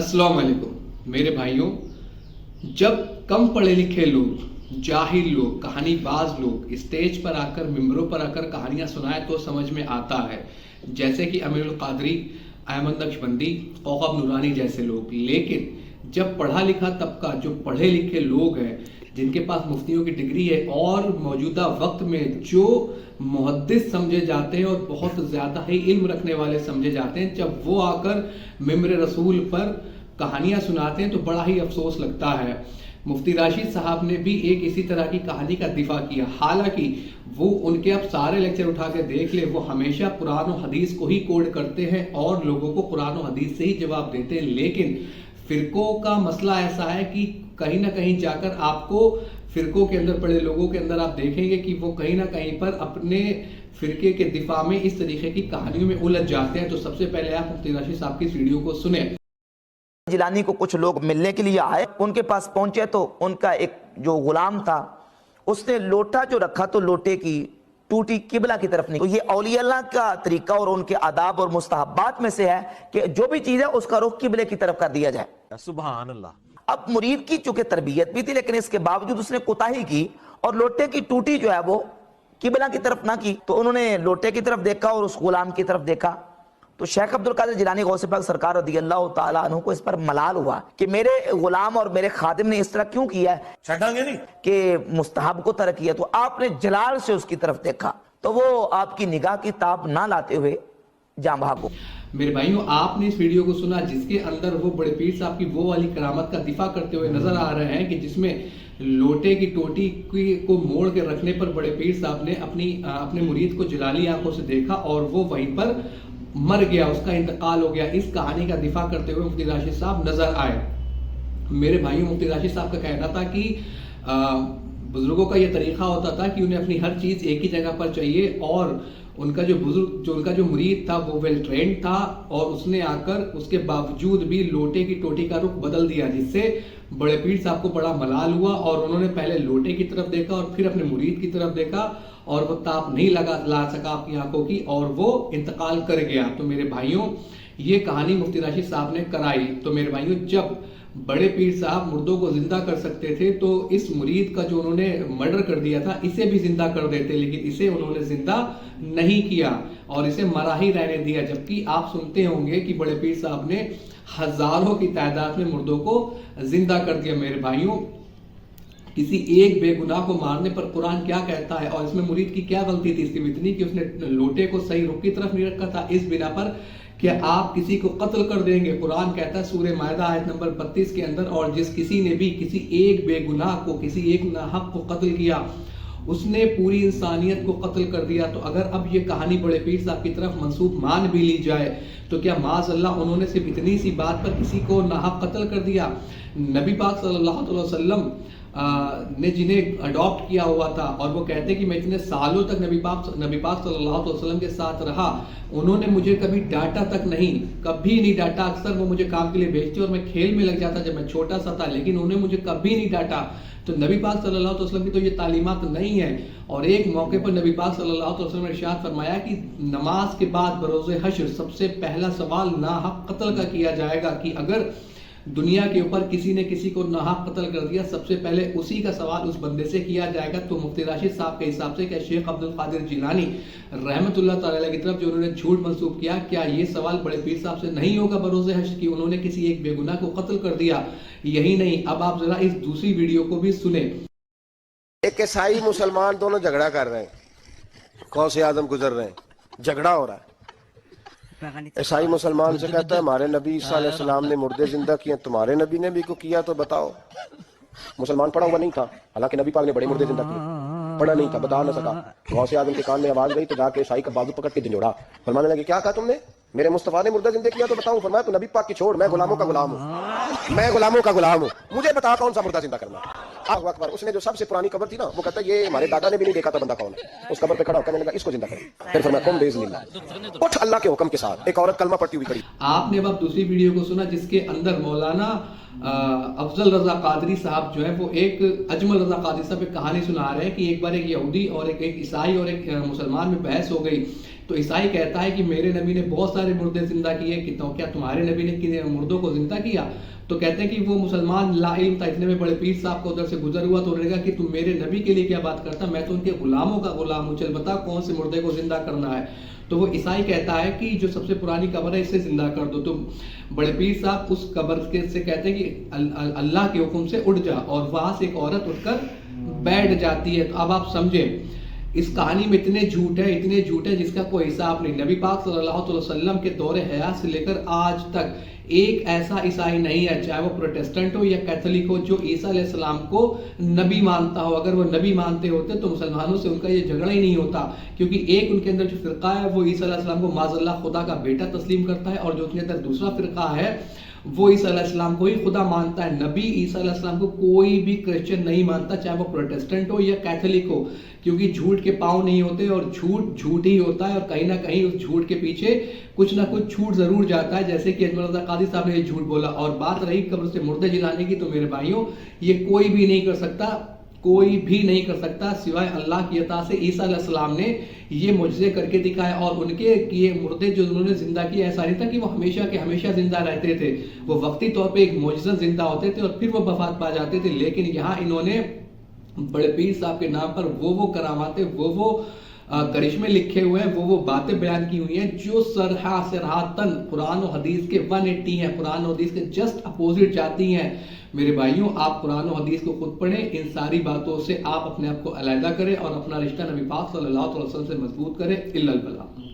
अस्सलाम वालेकुम मेरे भाइयों। जब कम पढ़े लिखे लोग, जाहिल लोग, कहानीबाज लोग स्टेज पर आकर, मिंबरों पर आकर कहानियां सुनाए तो समझ में आता है, जैसे कि अमीरुल कादरी, अहमद नक्शबंदी, कौकब नूरानी जैसे लोग। लेकिन जब पढ़ा लिखा तबका, जो पढ़े लिखे लोग हैं, जिनके पास मुफ्तियों की डिग्री है और मौजूदा वक्त में जो मुहद्दिस समझे जाते हैं और बहुत ज़्यादा ही इल्म रखने वाले समझे जाते हैं, जब वो आकर मिंबर रसूल पर कहानियां सुनाते हैं तो बड़ा ही अफसोस लगता है। मुफ्ती राशिद साहब ने भी एक इसी तरह की कहानी का दिफा किया। हालांकि वो उनके अब सारे लेक्चर उठा के देख ले, वो हमेशा कुरान और हदीस को ही कोड करते हैं और लोगों को कुरान और हदीस से ही जवाब देते हैं। लेकिन फिरकों का मसला ऐसा है कि कहीं ना कहीं जाकर आपको फिरकों के अंदर पड़े लोगों के अंदर आप देखेंगे कि वो कहीं ना कहीं पर अपने फिरके के दिफा में इस तरीके की कहानियों में उलझ जाते हैं। तो सबसे पहले आप मुफ्ती राशिद साहब की इस वीडियो को सुने। जिलानी को कुछ लोग मिलने के लिए आए, उनके पास पहुंचे तो उनका एक जो गुलाम था उसने लोटा जो रखा तो लोटे की टूटी किबला की तरफ नहीं। तो ये औलिया अल्लाह का तरीका और उनके आदाब और मुस्तहब्बात में से है कि जो भी चीज है उसका रुख किबले की तरफ कर दिया जाए। सुभान अल्लाह। अब मुरीद की चूंकि तरबियत भी थी, लेकिन इसके बावजूद उसने कोताही की और लोटे की टूटी जो है वो किबला की तरफ ना की। तो उन्होंने लोटे की तरफ देखा और उस गुलाम की तरफ देखा। तो शेख अब्दुल कादिर जिलानी गौसे पाक सरकार रज़ियल्लाहु ताला अन्हु को इस पर मलाल हुआ कि मेरे गुलाम और मेरे खादिम ने इस तरह क्यों किया है, छटांगे नहीं कि मुस्तहब को तरक किया। तो आपने जलाल से उसकी तरफ देखा तो वो आपकी निगाह की ताब ना लाते हुए जाम भागो। मेरे भाइयों, आपने इस वीडियो को सुना जिसके अंदर वो बड़े पीर साहब की वो वाली करामत का दिफा करते हुए नजर आ रहे हैं कि जिसमें लोटे की टोटी को मोड़ के रखने पर बड़े पीर साहब ने अपने मुरीद को जलाली आंखों से देखा और वो वहीं पर मर गया, उसका इंतकाल हो गया। इस कहानी का दिफा करते हुए मुफ्ती राशिद साहब नजर आए। मेरे भाइयों, मुफ्ती राशिद साहब का कहना था कि बुजुर्गों का यह तरीका होता था कि उन्हें अपनी हर चीज एक ही जगह पर चाहिए और उनका जो मुरीद था वो वेल ट्रेंड था और उसने आकर उसके बावजूद भी लोटे की टोटी का रुख बदल दिया, जिससे बड़े पीर साहब को बड़ा मलाल हुआ और उन्होंने पहले लोटे की तरफ देखा और फिर अपने मुरीद की तरफ देखा और वो ताप नहीं ला सका अपनी आंखों की और वो इंतकाल कर गया। तो मेरे भाइयों, ये कहानी मुफ्ती राशिद साहब ने कराई। तो मेरे भाइयों, जब बड़े पीर साहब मुर्दों को जिंदा कर सकते थे तो इस मुरीद का जो उन्होंने मर्डर कर दिया था इसे भी जिंदा कर देते, लेकिन इसे उन्होंने जिंदा नहीं किया और इसे मरा ही रहने दिया। जबकि आप सुनते होंगे कि बड़े पीर साहब ने हजारों की तादाद में मुर्दों को जिंदा कर दिया। मेरे भाइयों, किसी एक बेगुनाह को मारने पर कुरान क्या कहता है और इसमें मुरीद की क्या गलती थी सिर्फ इतनी कि उसने लोटे को सही रुख की तरफ नहीं रखा था। इस बिना पर कि आप किसी को कत्ल कर देंगे, कुरान कहता है सूरह मायदा आयत नंबर 32 के अंदर, और जिस किसी ने भी किसी एक बेगुनाह को, किसी एक नाहक को कत्ल किया उसने पूरी इंसानियत को कत्ल कर दिया। तो अगर अब ये कहानी बड़े पीर साहब की तरफ मंसूब मान भी ली जाए तो क्या माज़ अल्लाह उन्होंने सिर्फ इतनी सी बात पर किसी को नाहक कत्ल कर दिया? नबी पाक सल्लल्लाहु अलैहि वसल्लम ने जिन्हें अडॉप्ट किया हुआ था और वो कहते कि मैं इतने सालों तक नबी पाक सल्लल्लाहु अलैहि वसल्लम के साथ रहा, उन्होंने मुझे कभी डांटा तक नहीं, कभी नहीं डांटा। अक्सर वो मुझे काम के लिए भेजते और मैं खेल में लग जाता जब मैं छोटा सा था, लेकिन उन्होंने मुझे कभी नहीं डांटा। तो नबी पाक सल्लल्लाहु अलैहि वसल्लम की तो ये तालीमात नहीं है। और एक मौके पर नबी पाक सल्लल्लाहु अलैहि वसल्लम ने इरशाद फरमाया कि नमाज के बाद बरोज़े हश्र सबसे पहला सवाल नाहक कत्ल का किया जाएगा कि अगर दुनिया के ऊपर किसी ने किसी को नाहक कत्ल कर दिया, सबसे पहले उसी का सवाल उस बंदे से किया जाएगा। तो मुफ्ती राशिद साहब के हिसाब से क्या शेख अब्दुल कादिर जिलानी रहमतुल्लाह ताला की तरफ जो उन्होंने झूठ मंसूब किया, क्या ये सवाल बड़े पीर साहब से नहीं होगा बरोज़े हश्र की उन्होंने किसी एक बेगुनाह को कत्ल कर दिया? यही नहीं, अब आप जरा इस दूसरी वीडियो को भी सुने। एक ईसाई मुसलमान दोनों झगड़ा कर रहे हैं, गौसे आजम गुजर रहे हैं, झगड़ा हो रहा है। ईसाई मुसलमान से कहता है हमारे नबी ईसा अलैहिस्सलाम ने मुर्दे जिंदा किए, तुम्हारे नबी ने भी को किया तो बताओ। मुसलमान पढ़ा हुआ नहीं था, हालांकि नबी पाक ने बड़े मुर्दे जिंदा किए, पढ़ा नहीं था, बता ना सका। गौसे आजम के कान में आवाज गई तो जाके ईसाई का बाजू पकड़ के झंझोड़ा, फरमाने लगे क्या कहा तुमने, मेरे मुस्तफा ने मुर्दा जिंदा किया तो बताऊं? फरमाया तो नबी पाक की छोड़, मैं गुलामों का गुलाम हूँ, मैं गुलामों का गुलाम हूँ, मुझे बता कौन सा मुर्दा जिंदा करना। अल्लाहु अकबर। उसने जो सबसे पुरानी कब्र थी ना, वो कहता है ये हमारे दादा ने भी नहीं देखा था बंदा कौन है। उस कब्र पे खड़ा होकर कहने लगा इसको जिंदा करो। फिर फरमाया कौन बेइज़्निल्लाह, उठ अल्लाह के हुक्म के साथ। एक औरत कलमा पढ़ती हुई खड़ी। आपने अब दूसरी वीडियो को सुना जिसके अंदर मौलाना अफजल रजा कादरी साहब जो है वो एक अजमल रजा कादरी साहब एक कहानी सुना रहे हैं कि एक बार एक यहूदी और एक ईसाई और एक मुसलमान में बहस हो गई تو عیسائی کہتا ہے کہ میرے نبی نے بہت سارے مردے زندہ کیے، کیا تمہارے نبی نے مردوں کو زندہ کیا؟ تو کہتے ہیں کہ وہ مسلمان لا علم تھا، اتنے میں بڑے پیر صاحب کو ادھر سے گزر ہوا تو انہوں نے کہا کہ تم میرے نبی کے لیے کیا بات کرتا، میں تو ان کے غلاموں کا غلام ہوں، چل بتا کون سے مردے کو زندہ کرنا ہے۔ تو وہ عیسائی کہتا ہے کہ جو سب سے پرانی قبر ہے اسے زندہ کر دو۔ تو بڑے پیر صاحب اس قبر سے کہتے ہیں کہ اللہ کے حکم سے اٹھ جا، اور وہاں سے ایک عورت اٹھ کر بیٹھ جاتی ہے۔ تو اب آپ سمجھیں اس کہانی میں اتنے جھوٹ ہے جس کا کوئی حساب نہیں۔ نبی پاک صلی اللہ علیہ وسلم کے دور حیات سے لے کر آج تک ایک ایسا عیسائی نہیں ہے، چاہے وہ پروٹیسٹنٹ ہو یا کیتھولک ہو، جو عیسیٰ علیہ السلام کو نبی مانتا ہو۔ اگر وہ نبی مانتے ہوتے تو مسلمانوں سے ان کا یہ جھگڑا ہی نہیں ہوتا، کیونکہ ایک ان کے اندر جو فرقہ ہے وہ عیسیٰ علیہ السلام کو معاذ اللہ خدا کا بیٹا تسلیم کرتا ہے، اور جو ان کے اندر دوسرا فرقہ ہے وہ عیسیٰ علیہ السلام کو ہی خدا مانتا ہے۔ نبی عیسیٰ علیہ السلام کو کوئی بھی کرسچن نہیں مانتا، چاہے وہ پروٹیسٹنٹ ہو یا کیتھولک ہو، کیونکہ جھوٹ کے پاؤں نہیں ہوتے، اور جھوٹ ہی ہوتا ہے، اور کہیں نہ کہیں اس جھوٹ کے پیچھے کچھ نہ کچھ چھوٹ ضرور جاتا ہے، جیسے کہ اجمل رضا قادری صاحب نے یہ جھوٹ بولا۔ اور بات رہی قبر سے مردے جلانے کی، تو میرے بھائیوں یہ کوئی بھی نہیں کر سکتا سوائے اللہ کی عطا سے۔ عیسیٰ علیہ السلام نے یہ معجزے کر کے دکھائے، اور ان کے کیے مردے جو انہوں نے زندہ کیے، ایسا نہیں تھا کہ وہ ہمیشہ کے ہمیشہ زندہ رہتے تھے، وہ وقتی طور پہ ایک معجزہ زندہ ہوتے تھے اور پھر وہ وفات پا جاتے تھے۔ لیکن یہاں انہوں نے بڑے پیر صاحب کے نام پر وہ کراماتیں، وہ کرشمے لکھے ہوئے ہیں، وہ باتیں بیان کی ہوئی ہیں جو صراحتاً قرآن و حدیث کے 180 ہیں، قرآن و حدیث کے جسٹ اپوزٹ جاتی ہیں۔ میرے بھائیوں آپ قرآن و حدیث کو خود پڑھیں، ان ساری باتوں سے آپ اپنے آپ کو علیحدہ کریں اور اپنا رشتہ نبی پاک صلی اللہ علیہ وسلم سے مضبوط کریں۔ الا البلاغ۔